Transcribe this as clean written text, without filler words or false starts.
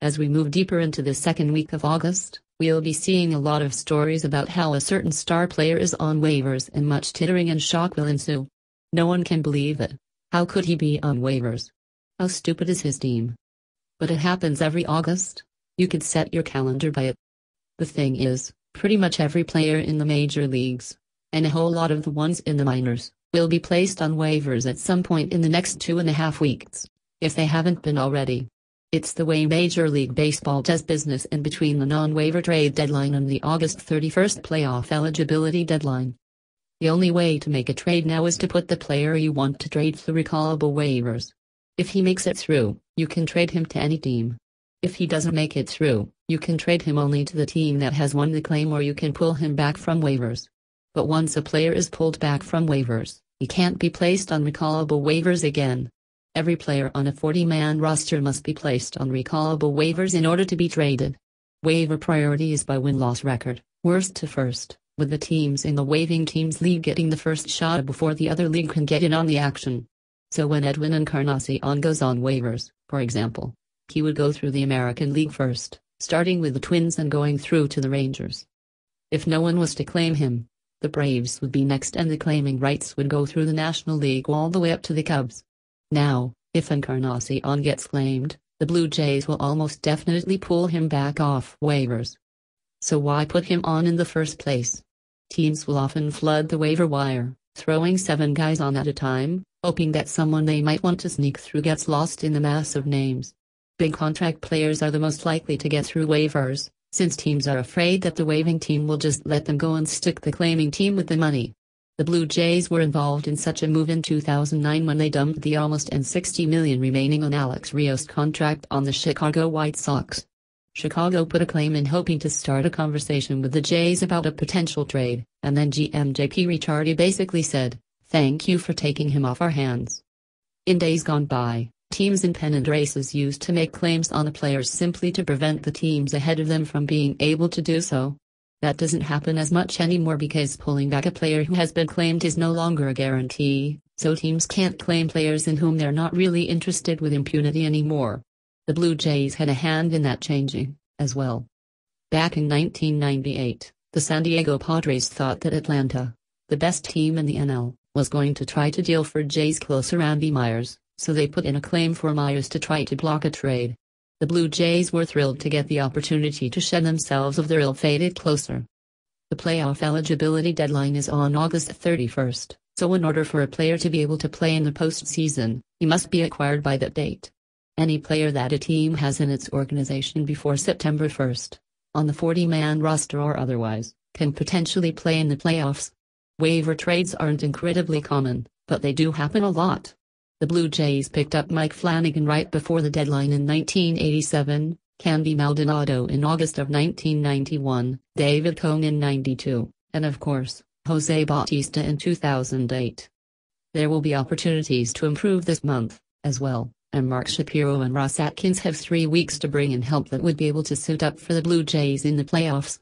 As we move deeper into the second week of August, we'll be seeing a lot of stories about how a certain star player is on waivers and much tittering and shock will ensue. No one can believe it. How could he be on waivers? How stupid is his team? But it happens every August. You could set your calendar by it. The thing is, pretty much every player in the major leagues, and a whole lot of the ones in the minors, will be placed on waivers at some point in the next 2.5 weeks, if they haven't been already. It's the way Major League Baseball does business in between the non-waiver trade deadline and the August 31st playoff eligibility deadline. The only way to make a trade now is to put the player you want to trade through recallable waivers. If he makes it through, you can trade him to any team. If he doesn't make it through, you can trade him only to the team that has won the claim, or you can pull him back from waivers. But once a player is pulled back from waivers, he can't be placed on recallable waivers again. Every player on a 40-man roster must be placed on recallable waivers in order to be traded. Waiver priority is by win-loss record, worst to first, with the teams in the waiving teams league getting the first shot before the other league can get in on the action. So when Edwin Encarnacion goes on waivers, for example, he would go through the American League first, starting with the Twins and going through to the Rangers. If no one was to claim him, the Braves would be next, and the claiming rights would go through the National League all the way up to the Cubs. Now, if Encarnacion gets claimed, the Blue Jays will almost definitely pull him back off waivers. So why put him on in the first place? Teams will often flood the waiver wire, throwing 7 guys on at a time, hoping that someone they might want to sneak through gets lost in the mass of names. Big contract players are the most likely to get through waivers, since teams are afraid that the waiving team will just let them go and stick the claiming team with the money. The Blue Jays were involved in such a move in 2009 when they dumped the almost $60 million remaining on Alex Rios' contract on the Chicago White Sox. Chicago put a claim in, hoping to start a conversation with the Jays about a potential trade, and then GM JP Ricciardi basically said, "Thank you for taking him off our hands." In days gone by, teams in pennant races used to make claims on the players simply to prevent the teams ahead of them from being able to do so. That doesn't happen as much anymore because pulling back a player who has been claimed is no longer a guarantee, so teams can't claim players in whom they're not really interested with impunity anymore. The Blue Jays had a hand in that changing, as well. Back in 1998, the San Diego Padres thought that Atlanta, the best team in the NL, was going to try to deal for Jays closer Randy Myers, so they put in a claim for Myers to try to block a trade. The Blue Jays were thrilled to get the opportunity to shed themselves of their ill-fated closer. The playoff eligibility deadline is on August 31st, so in order for a player to be able to play in the postseason, he must be acquired by that date. Any player that a team has in its organization before September 1st, on the 40-man roster or otherwise, can potentially play in the playoffs. Waiver trades aren't incredibly common, but they do happen a lot. The Blue Jays picked up Mike Flanagan right before the deadline in 1987, Candy Maldonado in August of 1991, David Cone in 92, and of course, Jose Bautista in 2008. There will be opportunities to improve this month, as well, and Mark Shapiro and Ross Atkins have 3 weeks to bring in help that would be able to suit up for the Blue Jays in the playoffs.